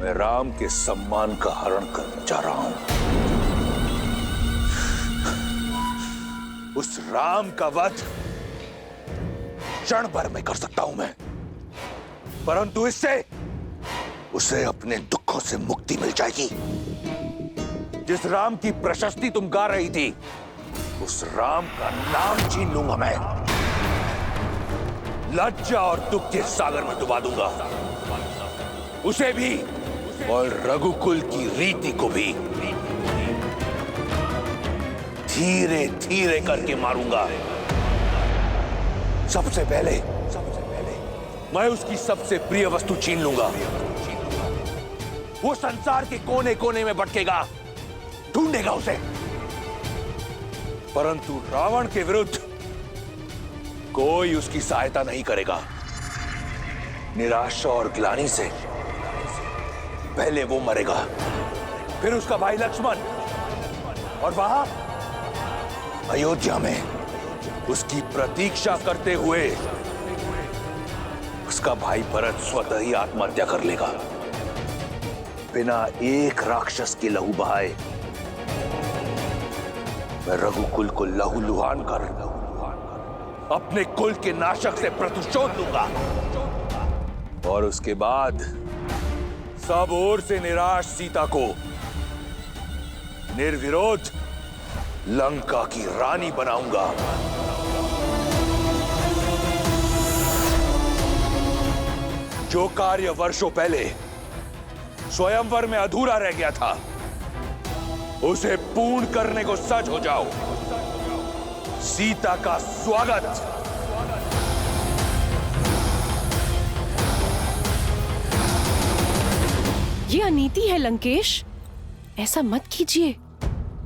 मैं राम के सम्मान का हरण करने जा रहा हूं। उस राम का वध क्षण भर में कर सकता हूं मैं, परंतु इससे उसे अपने दुखों से मुक्ति मिल जाएगी। जिस राम की प्रशस्ति तुम गा रही थी, उस राम का नाम छीन लूंगा मैं, लज्जा और दुख के सागर में डुबा दूंगा, उसे भी और रघुकुल की रीति को भी धीरे धीरे करके मारूंगा। सबसे पहले मैं उसकी सबसे प्रिय वस्तु छीन लूंगा। वो संसार के कोने कोने में भटकेगा, ढूंढेगा उसे, परंतु रावण के विरुद्ध कोई उसकी सहायता नहीं करेगा। निराशा और ग्लानि से पहले वो मरेगा, फिर उसका भाई लक्ष्मण, और वहां अयोध्या में उसकी प्रतीक्षा करते हुए उसका भाई भरत स्वतः ही आत्महत्या कर लेगा, बिना एक राक्षस के लहू बहाए। मैं रघुकुल को लहूलुहान कर अपने कुल के नाशक से प्रतिशोध लूंगा, और उसके बाद सब ओर से निराश सीता को निर्विरोध लंका की रानी बनाऊंगा। जो कार्य वर्षों पहले स्वयंवर में अधूरा रह गया था, उसे पूर्ण करने को सज हो जाओ। सीता का स्वागत। ये अनीति है लंकेश, ऐसा मत कीजिए।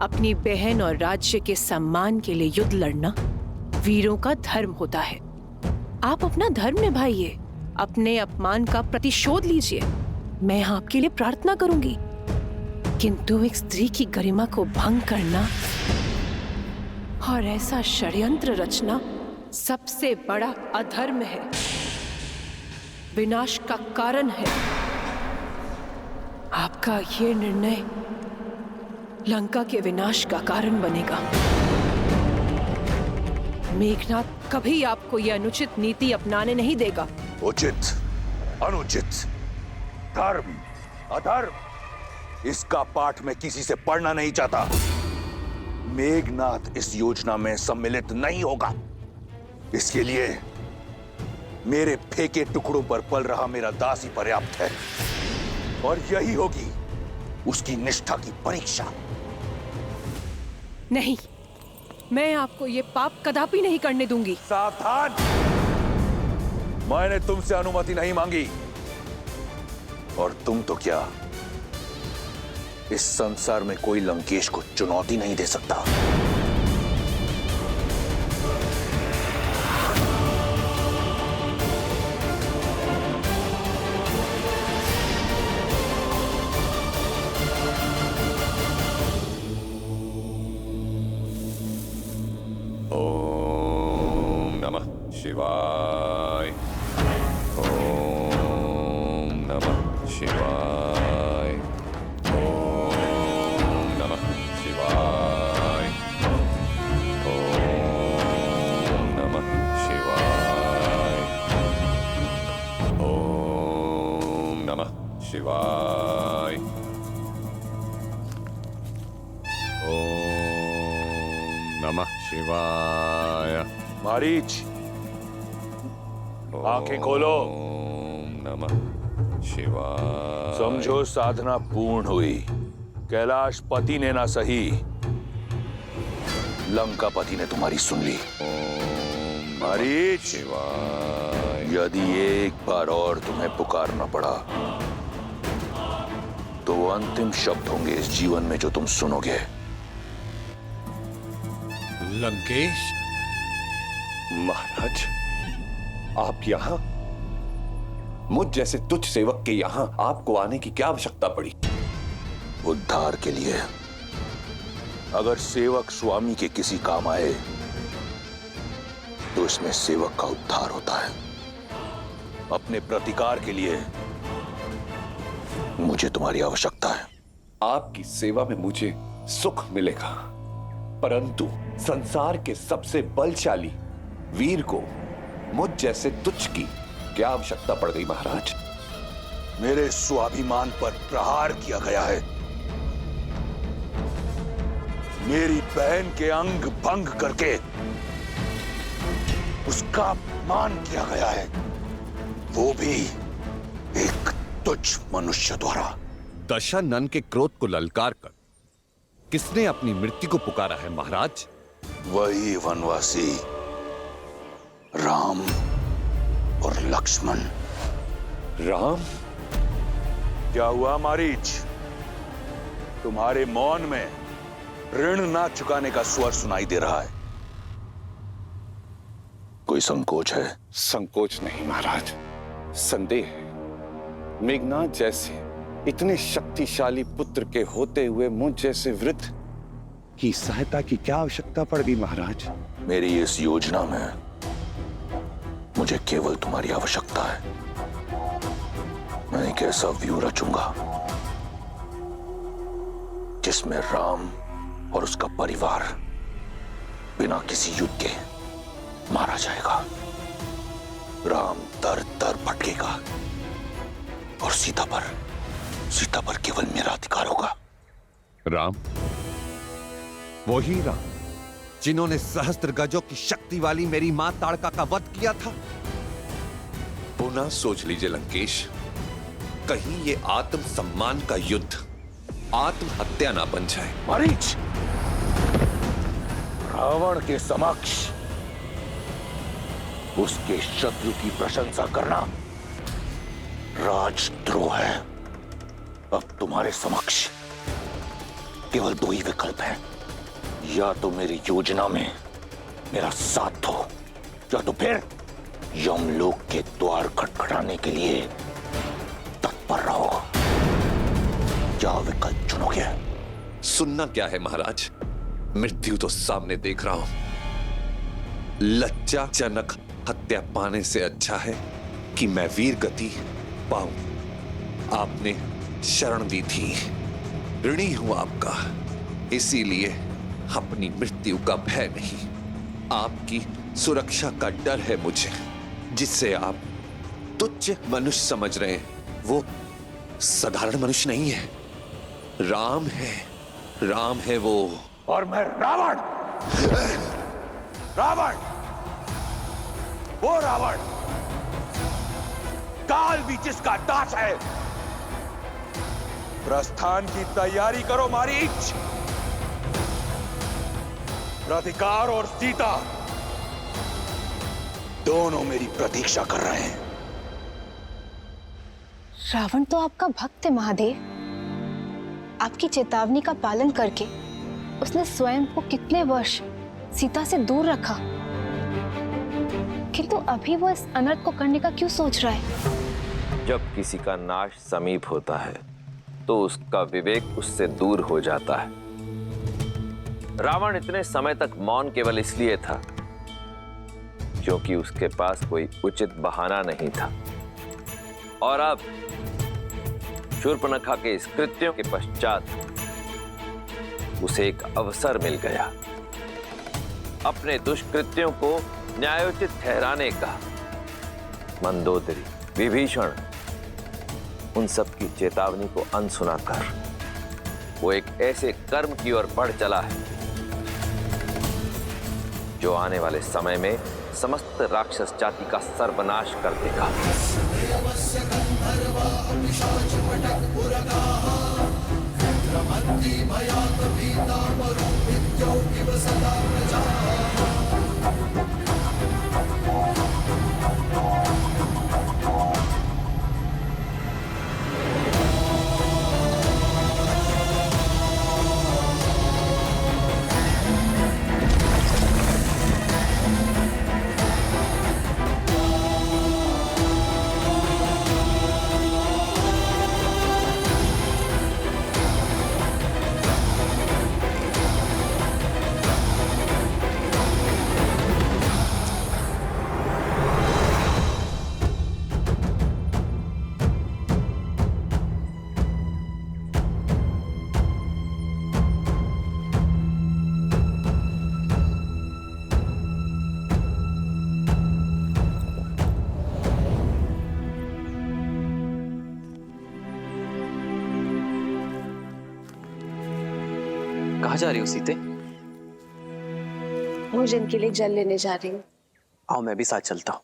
अपनी बहन और राज्य के सम्मान के लिए युद्ध लड़ना वीरों का धर्म होता है। आप अपना धर्म निभाइए, अपने अपमान का प्रतिशोध लीजिए। मैं आपके लिए प्रार्थना करूंगी, किंतु एक स्त्री की गरिमा को भंग करना और ऐसा षड्यंत्र रचना सबसे बड़ा अधर्म है, विनाश का कारण है। आपका ये निर्णय लंका के विनाश का कारण बनेगा। मेघनाथ कभी आपको यह अनुचित नीति अपनाने नहीं देगा। उचित, अनुचित, धर्म, अधर्म, इसका पाठ मैं किसी से पढ़ना नहीं चाहता। मेघनाथ इस योजना में सम्मिलित नहीं होगा। इसके लिए मेरे फेंके टुकड़ों पर पल रहा मेरा दास ही पर्याप्त है, और यही होगी उसकी निष्ठा की परीक्षा। नहीं, मैं आपको ये पाप कदापि नहीं करने दूंगी। सावधान! मैंने तुमसे अनुमति नहीं मांगी, और तुम तो क्या, इस संसार में कोई लंकेश को चुनौती नहीं दे सकता। ओम नमः शिवाय। ओम नमः शिवाय। ओम नमः शिवाय। ओम नमः शिवाय। ओम नमः शिवाय। ओम नमः शिवाय। मारीच, आंखें खोलो। ओम नमः शिवाय। समझो साधना पूर्ण हुई। कैलाश पति ने ना सही, लंका पति ने तुम्हारी सुन ली। ओम मारीच, शिवाय। यदि एक बार और तुम्हें पुकारना पड़ा, तो वो अंतिम शब्द होंगे इस जीवन में जो तुम सुनोगे। लंकेश महाराज, आप यहाँ? मुझ जैसे तुच्छ सेवक के यहाँ आपको आने की क्या आवश्यकता पड़ी? उद्धार के लिए। अगर सेवक स्वामी के किसी काम आए, तो इसमें सेवक का उद्धार होता है। अपने प्रतिकार के लिए मुझे तुम्हारी आवश्यकता है। आपकी सेवा में मुझे सुख मिलेगा, परंतु संसार के सबसे बलशाली वीर को मुझ जैसे तुच्छ की क्या आवश्यकता पड़ गई महाराज? मेरे स्वाभिमान पर प्रहार किया गया है। मेरी बहन के अंग भंग करके उसका अपमान किया गया है, वो भी एक तुच्छ मनुष्य द्वारा। दशानन के क्रोध को ललकार कर किसने अपनी मृत्यु को पुकारा है महाराज? वही वनवासी राम और लक्ष्मण। राम? क्या हुआ मारीच? तुम्हारे मौन में ऋण ना चुकाने का स्वर सुनाई दे रहा है। कोई संकोच है? संकोच नहीं महाराज, संदेह है। मेघनाथ जैसे इतने शक्तिशाली पुत्र के होते हुए मुझ जैसे वृद्ध की सहायता की क्या आवश्यकता पड़ गई महाराज? मेरी इस योजना में मुझे केवल तुम्हारी आवश्यकता है। मैं एक ऐसा व्यू रचूंगा जिसमें राम और उसका परिवार बिना किसी युद्ध के मारा जाएगा। राम दर दर भटकेगा और सीता पर केवल मेरा अधिकार होगा। राम? वही राम जिन्होंने सहस्त्र गजों की शक्ति वाली मेरी मां ताड़का का वध किया था? पुनः सोच लीजिए लंकेश, कहीं ये आत्मसम्मान का युद्ध आत्महत्या ना बन जाए। मारीच, रावण के समक्ष उसके शत्रु की प्रशंसा करना राजद्रोह है। अब तुम्हारे समक्ष केवल दो ही विकल्प हैं। या तो मेरी योजना में मेरा साथ दो, या तो फिर यमलोक के द्वार खटखटाने के लिए तत्पर रहो। क्या विकल्प चुनोगे? सुनना क्या है महाराज, मृत्यु तो सामने देख रहा हूं। लज्जाजनक हत्या पाने से अच्छा है कि मैं वीर गति पाऊं। आपने शरण दी थी, ऋणी हूं आपका, इसीलिए अपनी मृत्यु का भय नहीं, आपकी सुरक्षा का डर है मुझे। जिससे आप तुच्छ मनुष्य समझ रहे हैं, वो साधारण मनुष्य नहीं है, राम है। राम है वो। और मैं रावण, वो रावण, काल भी जिसका दास है। प्रस्थान की तैयारी करो मारीच। राधिकार और सीता दोनों मेरी प्रतीक्षा कर रहे हैं। रावण तो आपका भक्त है महादेव। आपकी चेतावनी का पालन करके उसने स्वयं को कितने वर्ष सीता से दूर रखा, किंतु अभी वो इस अनर्थ को करने का क्यों सोच रहा है? जब किसी का नाश समीप होता है तो उसका विवेक उससे दूर हो जाता है। रावण इतने समय तक मौन केवल इसलिए था क्योंकि उसके पास कोई उचित बहाना नहीं था, और अब शूर्पणखा के इस कृत्यों के पश्चात उसे एक अवसर मिल गया अपने दुष्कृत्यों को न्यायोचित ठहराने का। मंदोदरी, विभीषण, उन सब की चेतावनी को अनसुना कर वो एक ऐसे कर्म की ओर बढ़ चला है जो आने वाले समय में समस्त राक्षस जाति का सर्वनाश कर देगा। कहाँ जा रही हो सीते? भोजन के लिए जल लेने जा रही हूँ। आओ मैं भी साथ चलता हूँ।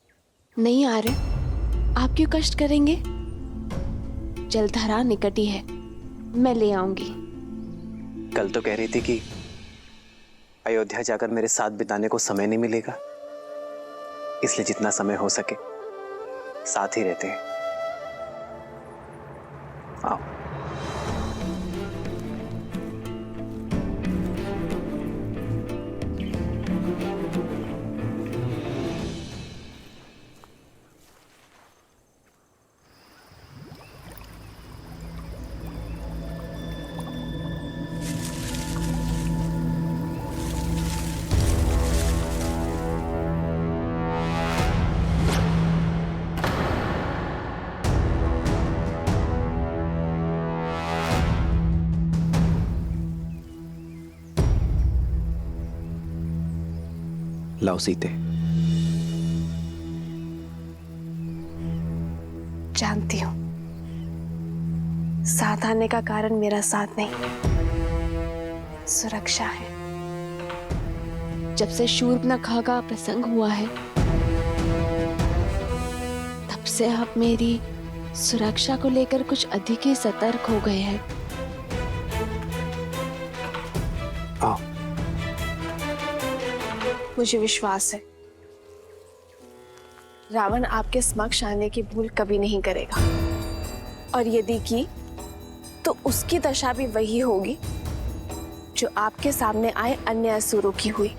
नहीं आ रहे, आप क्यों कष्ट करेंगे? जलधारा निकट ही है, मैं ले आऊंगी। कल तो कह रही थी कि अयोध्या जाकर मेरे साथ बिताने को समय नहीं मिलेगा, इसलिए जितना समय हो सके साथ ही रहते हैं। आओ। लाओ सीते। जानती हूँ, साथ आने का कारण मेरा साथ नहीं, सुरक्षा है। जब से शूर्पणखा का प्रसंग हुआ है, तब से आप मेरी सुरक्षा को लेकर कुछ अधिक ही सतर्क हो गए हैं। आओ। मुझे विश्वास है रावण आपके समक्ष आने की भूल कभी नहीं करेगा, और यदि की तो उसकी दशा भी वही होगी जो आपके सामने आए अन्य असुरों की हुई।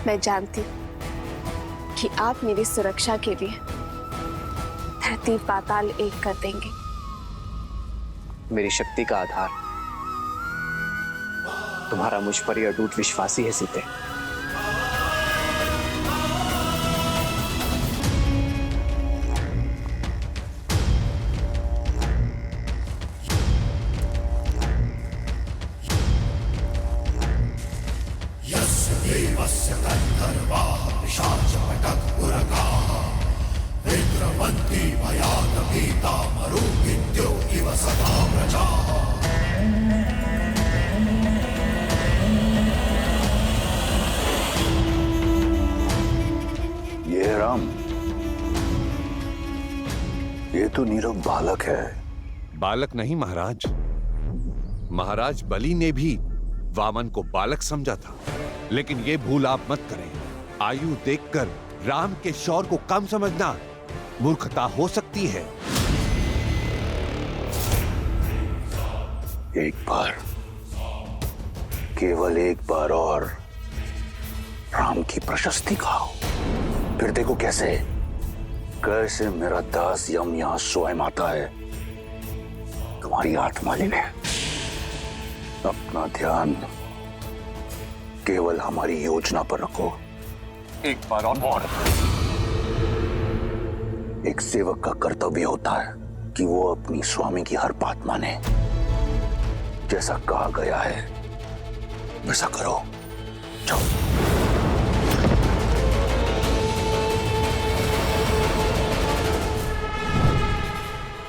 मैं जानती हूं कि आप मेरी सुरक्षा के लिए धरती पाताल एक कर देंगे। मेरी शक्ति का आधार तुम्हारा मुझ पर यह अटूट विश्वास ही है सीते। ये राम, ये तो नीरव बालक है। बालक नहीं महाराज, महाराज बलि ने भी वामन को बालक समझा था, लेकिन ये भूल आप मत करें। आयु देखकर राम के शौर्य को कम समझना मूर्खता हो सकती है। एक बार, केवल एक बार और राम की प्रशस्ति खाओ, फिर देखो कैसे कैसे मेरा दास यम यहां स्वयं आता है। तुम्हारी आत्मा लेने अपना ध्यान केवल हमारी योजना पर रखो। एक बार और एक सेवक का कर्तव्य होता है कि वो अपनी स्वामी की हर बात माने। जैसा कहा गया है वैसा करो। जाओ।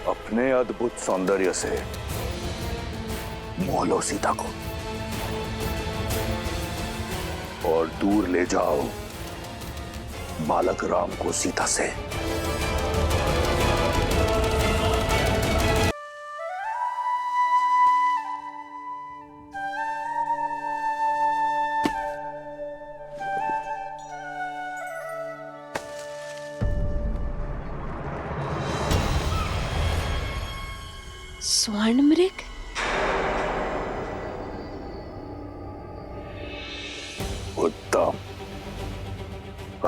अपने अद्भुत सौंदर्य से मोह लो सीता को और दूर ले जाओ बालक राम को सीता से। स्वर्ण मृग? उत्तम,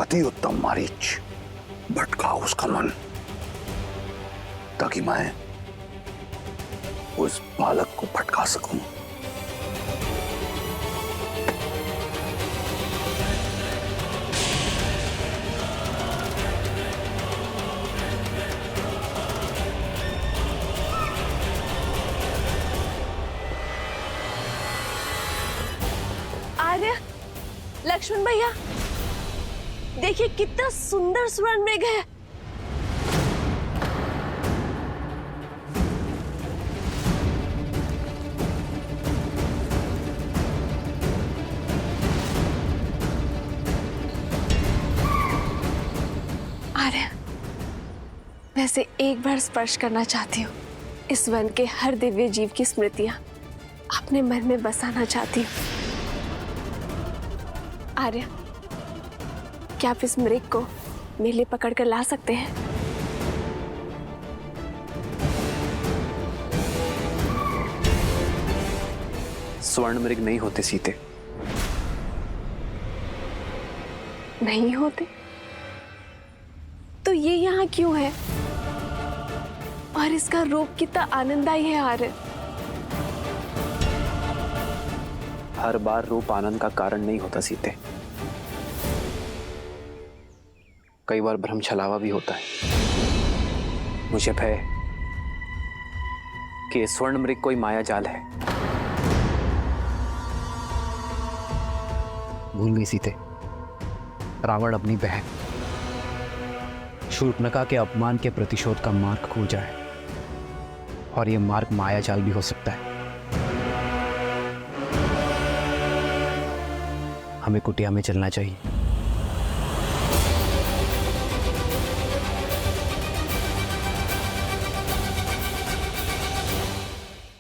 अति उत्तम मारीच। भटकाओ उसका मन ताकि मैं उस बालक को भटका सकूं। आर्य, लक्ष्मण भैया, देखिए कितना सुंदर स्वर्ण मृग है। वैसे एक बार स्पर्श करना चाहती हूँ इस वन के हर दिव्य जीव की स्मृतियां अपने मन में बसाना चाहती हूँ। आर्य, क्या आप इस मृग को मेरे लिए पकड़ कर ला सकते हैं? स्वर्ण मृग नहीं होते सीते। नहीं होते? तो ये यहाँ क्यों है? और इसका रूप कितना आनंददायी है आर्य। हर बार रूप आनंद का कारण नहीं होता सीते, कई बार भ्रम छलावा भी होता है। मुझे भय है कि स्वर्ण मृग कोई माया जाल है। भूल गई सीते, रावण अपनी बहन शूर्पणखा के अपमान के प्रतिशोध का मार्ग खोजा है, और यह मार्ग माया जाल भी हो सकता है। हमें कुटिया में चलना चाहिए।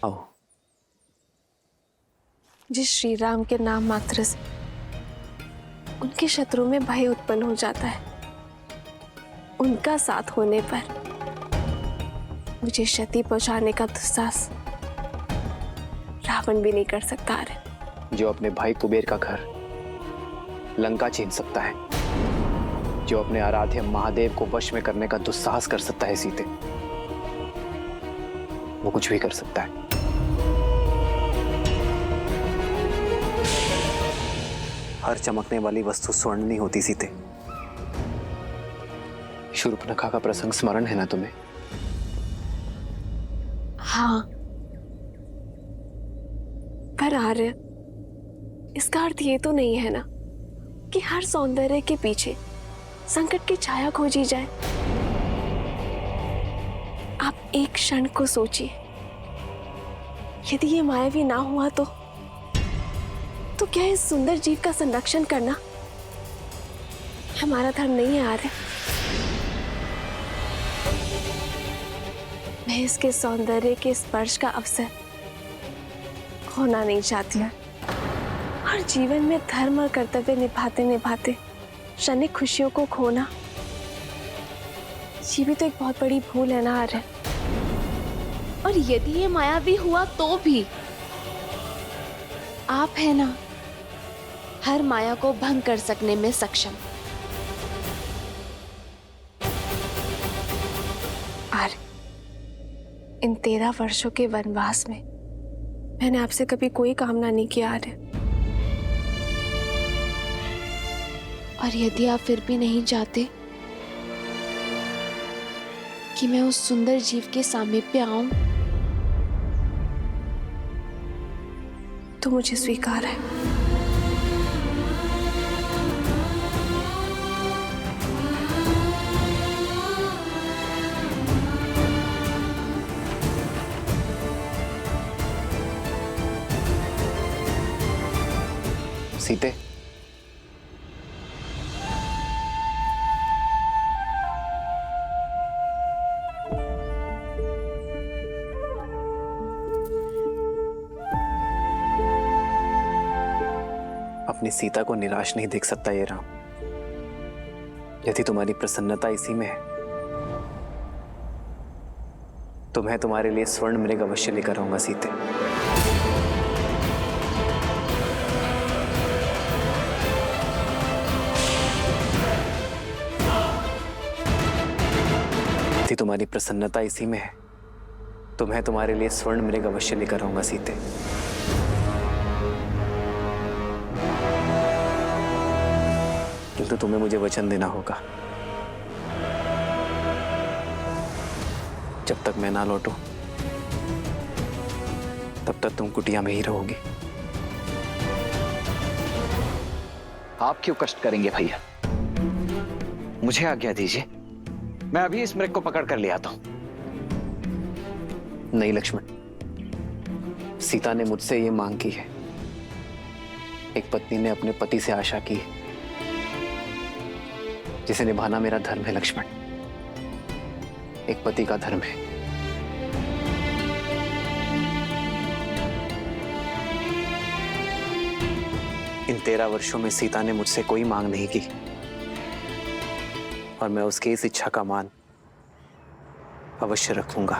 आओ। जिस श्री राम के नाम मात्र से उनके शत्रु में भय उत्पन्न हो जाता है, उनका साथ होने पर मुझे क्षति पहुंचाने का दुस्साहस रावण भी नहीं कर सकता है। जो अपने भाई कुबेर का घर लंका छीन सकता है, जो अपने आराध्य महादेव को वश में करने का दुस्साहस कर सकता है सीते, वो कुछ भी कर सकता है। हर चमकने वाली वस्तु स्वर्ण नहीं होती सीते। शूर्पणखा का प्रसंग स्मरण है ना तुम्हें? हाँ, पर आर्य, इसका अर्थ ये तो नहीं है ना कि हर सौंदर्य के पीछे संकट की छाया खोजी जाए। आप एक क्षण को सोचिए, यदि ये मायावी ना हुआ तो क्या इस सुंदर जीव का संरक्षण करना हमारा धर्म नहीं है आर्य? मैं इसके सौंदर्य के स्पर्श का अवसर खोना नहीं चाहती हूँ, और जीवन में धर्म और कर्तव्य निभाते निभाते क्षणिक खुशियों को खोना, ये भी तो एक बहुत बड़ी भूल है ना आर्य। और यदि ये मायावी हुआ तो भी आप है ना हर माया को भंग कर सकने में सक्षम। आर्य, इन 13 वर्षों के वनवास में मैंने आपसे कभी कोई कामना नहीं किया आर्य। और यदि आप फिर भी नहीं चाहते कि मैं उस सुंदर जीव के सामीप्य आऊं, तो मुझे स्वीकार है। सीते, अपनी सीता को निराश नहीं देख सकता ये राम। यदि तुम्हारी प्रसन्नता इसी में है तो मैं तुम्हारे लिए स्वर्ण मृग अवश्य लेकर आऊंगा सीते। यदि तुम्हारी प्रसन्नता इसी में है तो मैं तुम्हारे लिए स्वर्ण मृग अवश्य लेकर आऊंगा सीते। किंतु तुम्हें मुझे वचन देना होगा, जब तक मैं ना लौटूं तब तक तुम कुटिया में ही रहोगी। आप क्यों कष्ट करेंगे भैया? मुझे आज्ञा दीजिए, मैं अभी इस मृग को पकड़ कर ले आता हूं। नहीं लक्ष्मण, सीता ने मुझसे ये मांग की है। एक पत्नी ने अपने पति से आशा की है, जिसे निभाना मेरा धर्म है लक्ष्मण। एक पति का धर्म है। इन 13 वर्षों में सीता ने मुझसे कोई मांग नहीं की और मैं उसकी इस इच्छा का मान अवश्य रखूंगा।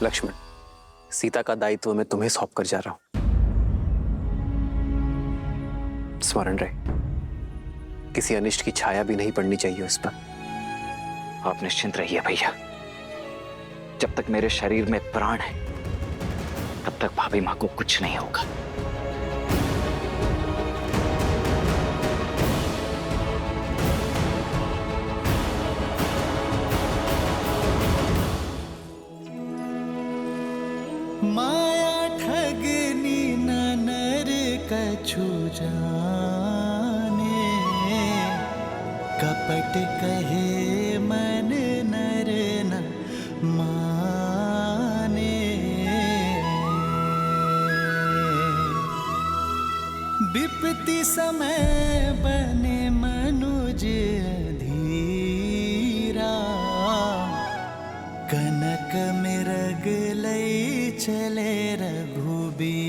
लक्ष्मण, सीता का दायित्व मैं तुम्हें सौंप कर जा रहा हूं। स्मरण रहे, किसी अनिष्ट की छाया भी नहीं पड़नी चाहिए उस पर। आप निश्चिंत रहिए भैया, जब तक मेरे शरीर में प्राण है तब तक भाभी मां को कुछ नहीं होगा। माया ठगनी न नर कछु जाने, कपट कहे मन नर न माने। विपत्ति समय बने मनुज धीरा, कनक मृग लई चले रघुबीरा।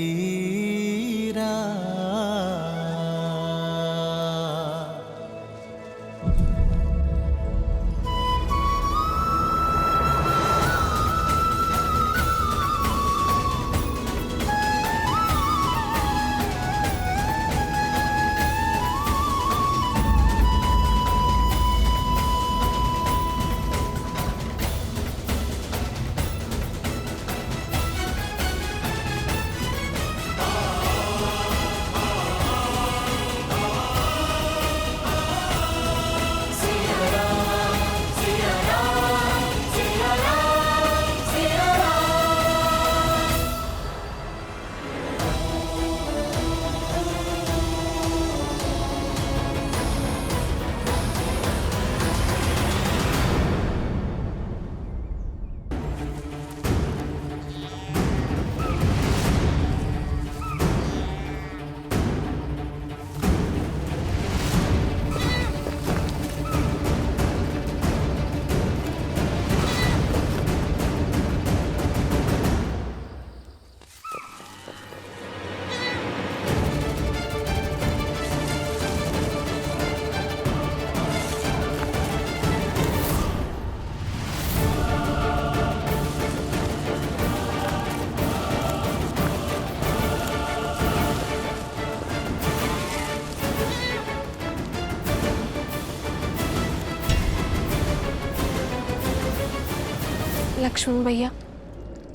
लक्ष्मण भैया,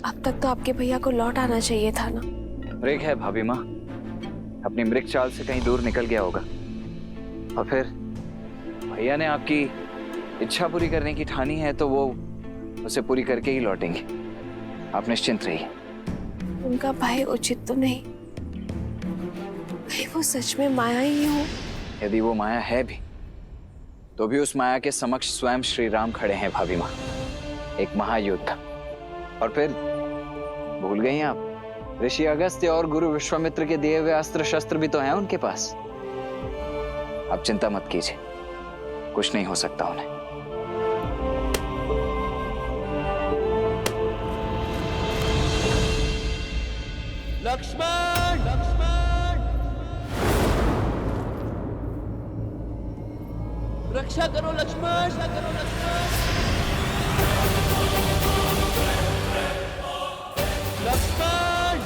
अब तक तो आपके भैया को लौट आना चाहिए था ना। मृग है भाभी माँ, अपनी मृग चाल से कहीं दूर निकल गया होगा। और फिर भैया ने आपकी इच्छा पूरी करने की ठानी है तो वो उसे पूरी करके ही लौटेंगे। आप निश्चिंत रहिए। उनका भय उचित तो नहीं, कहीं वो सच में माया ही हो। यदि वो माया है भी तो भी उस माया के समक्ष स्वयं श्री राम खड़े हैं भाभी माँ, एक महायोद्धा। और फिर भूल गई आप, ऋषि अगस्त्य और गुरु विश्वामित्र के दिए हुए अस्त्र शस्त्र भी तो हैं उनके पास। आप चिंता मत कीजिए, कुछ नहीं हो सकता उन्हें। लक्ष्मण, लक्ष्मण, रक्षा करो लक्ष्मण, रक्षा करो लक्ष्मण। लक्ष्मण,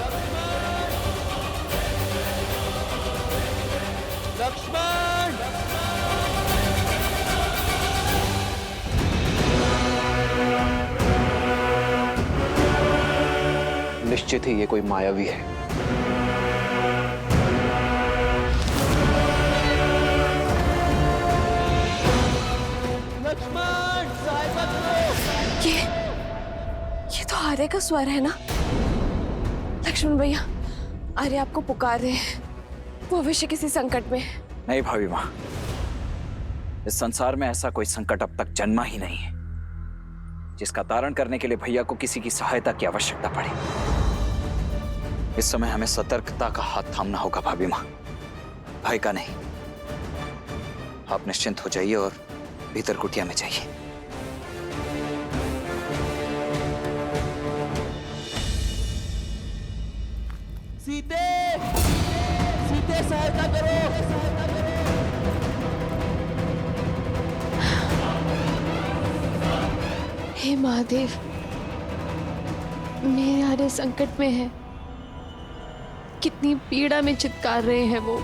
लक्ष्मण, निश्चित ही ये कोई मायावी है। लक्ष्मण, सहायता करो। ये तो आर्य का स्वर है ना। लक्ष्मण भैया, आर्य आपको पुकार रहे हैं, वो अवश्य किसी संकट में है। नहीं भाभी माँ, इस संसार में ऐसा कोई संकट अब तक जन्मा ही नहीं है जिसका तारण करने के लिए भैया को किसी की सहायता की आवश्यकता पड़े। इस समय हमें सतर्कता का हाथ थामना होगा भाभी माँ। भय का नहीं। आप निश्चिंत हो जाइए और भीतर कुटिया में जाइए। सीते, सीते सहायता करो। हे महादेव, मेरे आने संकट में है। कितनी पीड़ा में चित्कार रहे हैं वो।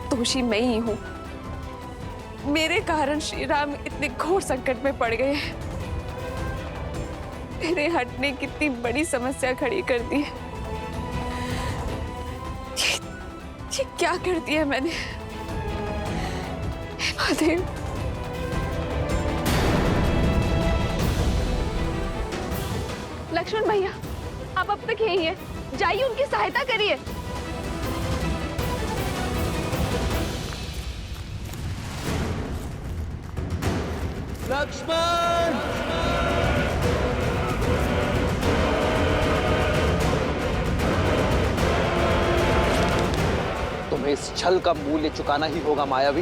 दोषी मैं ही हूँ। मेरे कारण श्री राम इतने घोर संकट में पड़ गए हैं। मेरे हट ने कितनी बड़ी समस्या खड़ी कर दी है। ये क्या कर दिया मैंने? हे महादेव, लक्ष्मण भैया, आप अब तक यही हैं। जाइए, उनकी सहायता करिए। लक्ष्मण, तुम्हें इस छल का मूल्य चुकाना ही होगा मायावी।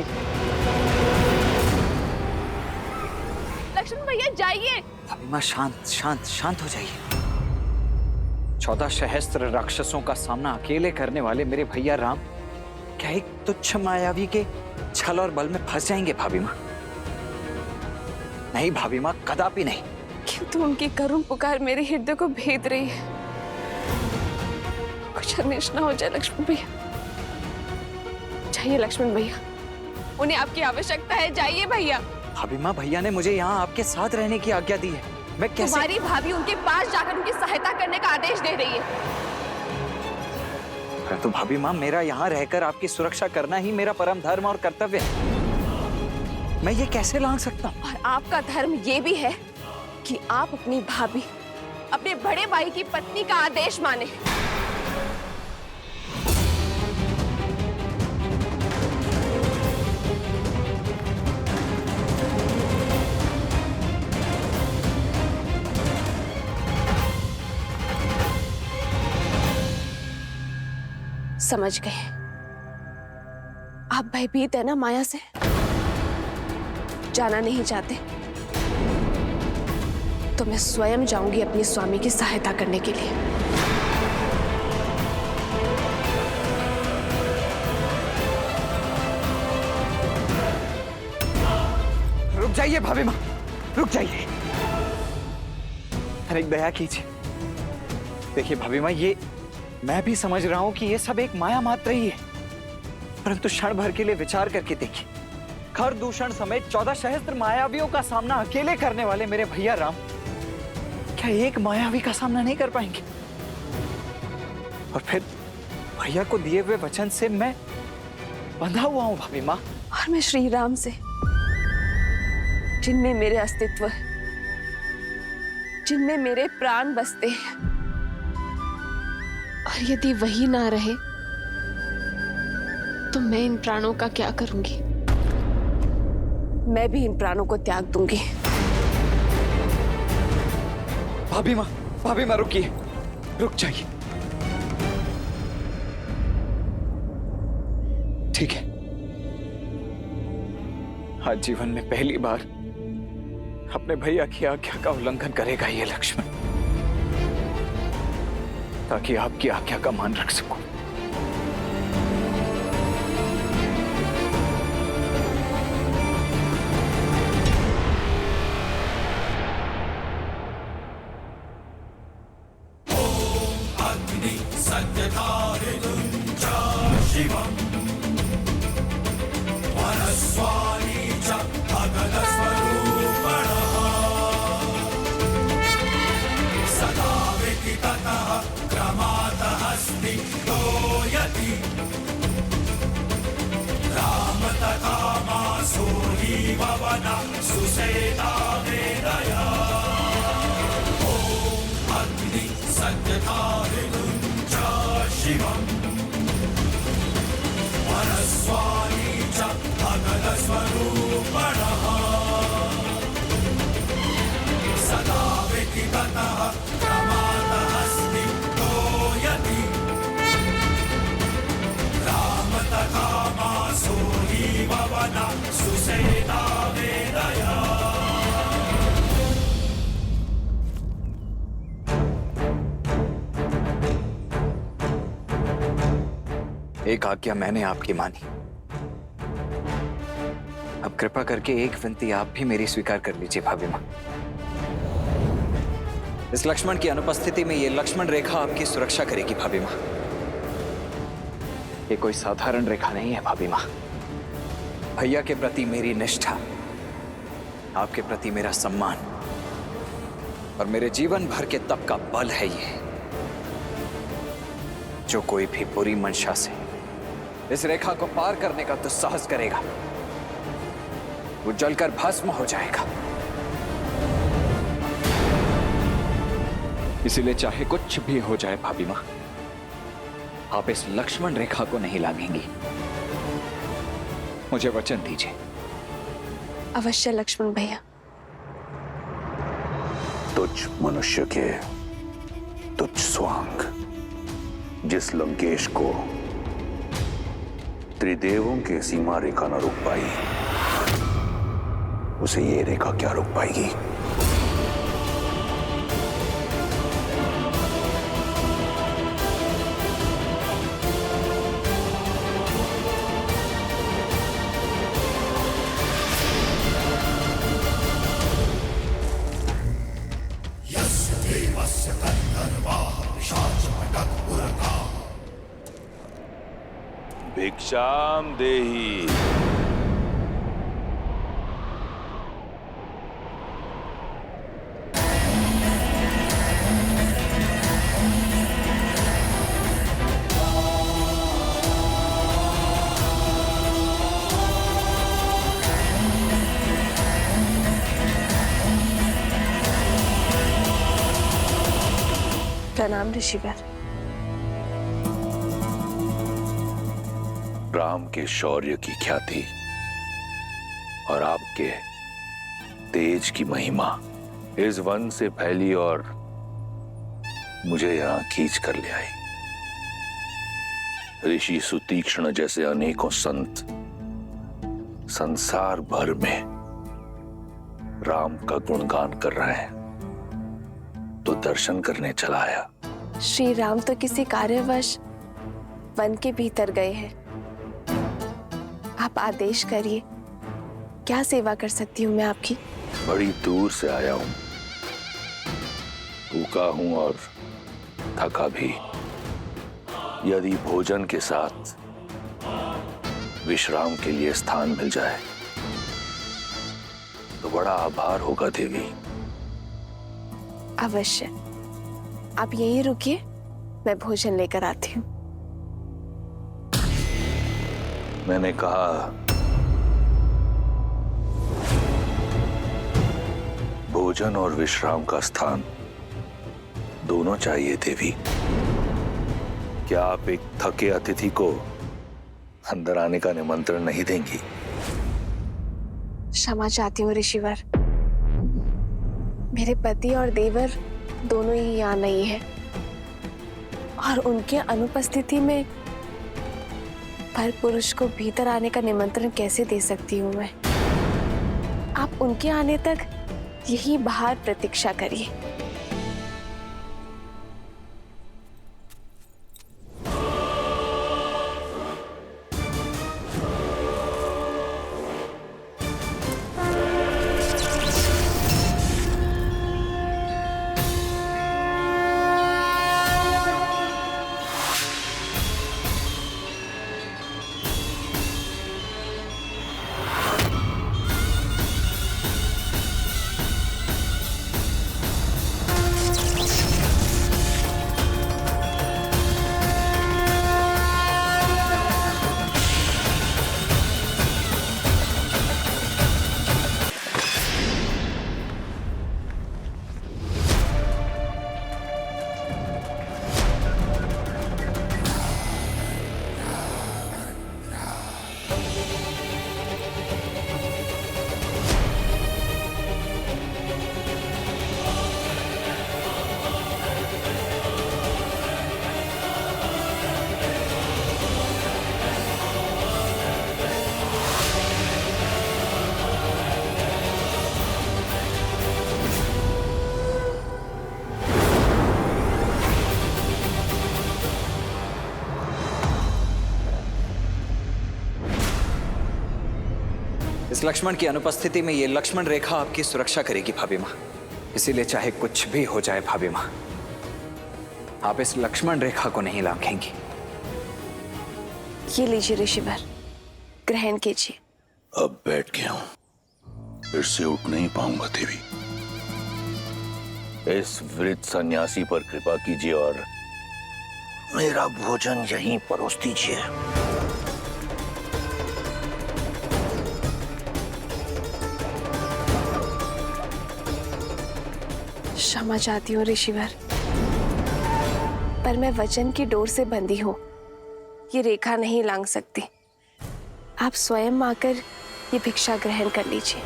लक्ष्मण भैया जाइए। भाभी माँ, शांत शांत शांत हो जाइए। 14 सहस्त्र राक्षसों का सामना अकेले करने वाले मेरे भैया राम क्या एक तुच्छ मायावी के छल और बल में फंस जाएंगे भाभी माँ? नहीं भाभी माँ, कदापि नहीं। किंतु उनकी करुण पुकार मेरे हृदय को भेद रही है। कुछ अनिष्ट ना हो जाए लक्ष्मण भैया। जाइए लक्ष्मण भैया, उन्हें आपकी आवश्यकता है। जाइए भैया। भाभी माँ, भैया ने मुझे यहाँ आपके साथ रहने की आज्ञा दी है। मैं कैसे? तुम्हारी भाभी उनके पास जाकर उनकी सहायता करने का आदेश दे रही है। तो भाभी माँ, मेरा यहाँ रहकर आपकी सुरक्षा करना ही मेरा परम धर्म और कर्तव्य है। मैं ये कैसे लांघ सकता हूँ? और आपका धर्म ये भी है कि आप अपनी भाभी, अपने बड़े भाई की पत्नी का आदेश माने। समझ गए? आप भयभीत है ना माया से? जाना नहीं चाहते तो मैं स्वयं जाऊंगी अपनी स्वामी की सहायता करने के लिए। रुक जाइए भाभी माँ, रुक जाइए। अरे दया कीजिए। देखिए भाभी माँ, ये मैं भी समझ रहा हूं कि ये सब एक माया मात्र ही है, परंतु क्षण भर के लिए विचार करके देखिए। खर दूषण समेत 14 सहस्त्र मायावियों का सामना अकेले करने वाले मेरे भैया राम क्या एक मायावी का सामना नहीं कर पाएंगे? और फिर भैया को दिए हुए वचन से मैं बंधा हुआ हूं भाभी माँ। और मैं श्री राम से, जिनमें मेरे अस्तित्व है, जिनमें मेरे प्राण बसते हैं। और यदि वही ना रहे तो मैं इन प्राणों का क्या करूंगी? मैं भी इन प्राणों को त्याग दूंगी। भाभी माँ रुकिए, रुक जाइए। ठीक है, आज जीवन में पहली बार अपने भैया की आज्ञा का उल्लंघन करेगा ये लक्ष्मण, ताकि आपकी आज्ञा का मान रख सकूं। एक आज्ञा मैंने आपकी मानी, अब कृपा करके एक विनती आप भी मेरी स्वीकार कर लीजिए भाभी माँ। इस लक्ष्मण की अनुपस्थिति में ये लक्ष्मण रेखा आपकी सुरक्षा करेगी भाभी माँ। ये कोई साधारण रेखा नहीं है भाभी माँ। भैया के प्रति मेरी निष्ठा, आपके प्रति मेरा सम्मान और मेरे जीवन भर के तप का बल है ये। जो कोई भी बुरी मंशा से इस रेखा को पार करने का दुस्साहस करेगा, वो जलकर भस्म हो जाएगा। इसीलिए चाहे कुछ भी हो जाए भाभी मां, आप इस लक्ष्मण रेखा को नहीं लांघेंगी। मुझे वचन दीजिए। अवश्य लक्ष्मण भैया। तुझ मनुष्य के तुझ स्वांग जिस लंकेश को त्रिदेवों के सीमा रेखा न रोक पाई, उसे ये रेखा क्या रोक पाएगी? भिक्षाम देहि। प्रणाम ऋषिवर। राम के शौर्य की ख्याति और आपके तेज की महिमा इस वन से फैली और मुझे यहां खींच कर ले आई। ऋषि सुतीक्ष्ण जैसे अनेकों संत संसार भर में राम का गुणगान कर रहे हैं, तो दर्शन करने चला आया। श्री राम तो किसी कार्यवश वन के भीतर गए हैं। आप आदेश करिए, क्या सेवा कर सकती हूँ मैं आपकी? बड़ी दूर से आया हूं, भूखा हूं और थका भी। यदि भोजन के साथ विश्राम के लिए स्थान मिल जाए तो बड़ा आभार होगा देवी। अवश्य, आप यहीं रुकिए, मैं भोजन लेकर आती हूँ। मैंने कहा भोजन और विश्राम का स्थान दोनों चाहिए देवी। क्या आप एक थके अतिथि को अंदर आने का निमंत्रण नहीं देंगी? क्षमा चाहती हूँ ऋषिवर, मेरे पति और देवर दोनों ही यहाँ नहीं है और उनके अनुपस्थिति में पर पुरुष को भीतर आने का निमंत्रण कैसे दे सकती हूँ मैं? आप उनके आने तक यही बाहर प्रतीक्षा करिए। इस लक्ष्मण की अनुपस्थिति में ये लक्ष्मण रेखा आपकी सुरक्षा करेगी भाभी माँ। इसीलिए चाहे कुछ भी हो जाए भाभी माँ, आप इस लक्ष्मण रेखा को नहीं लांघेंगी। ये लीजिए ऋषिवर, ग्रहण कीजिए। अब बैठ गया हूं, फिर से उठ नहीं पाऊंगा देवी। इस वृद्ध सन्यासी पर कृपा कीजिए और मेरा भोजन यहीं परोस दीजिए। क्षमा चाहती हूँ ऋषिवर, पर मैं वचन की डोर से बंधी हूँ, ये रेखा नहीं लांघ सकती। आप स्वयं आकर ये भिक्षा ग्रहण कर लीजिए।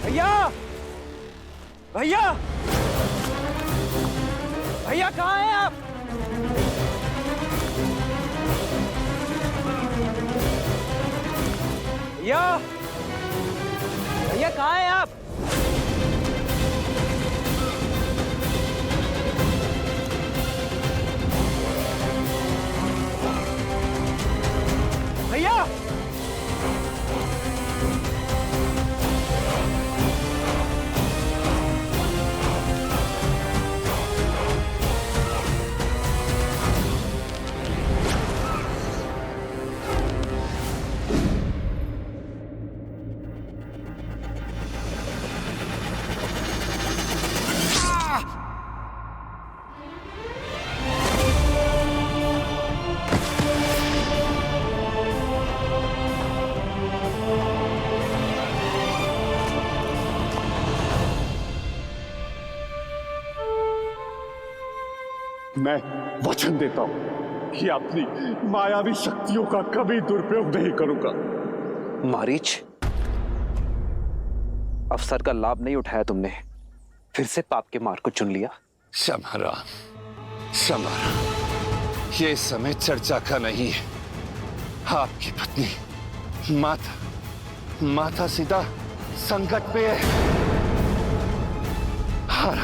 भैया, भैया, भैया कहाँ हैं आप? भैया, भैया कहाँ हैं आप? भैया, मैं वचन देता हूं कि अपनी मायावी शक्तियों का कभी दुरुपयोग नहीं करूंगा। मारीच, अवसर का लाभ नहीं उठाया तुमने, फिर से पाप के मार्ग को चुन लिया। क्षमा, ये समय चर्चा का नहीं है। आपकी पत्नी माता सीता संकट पे है। हाँ,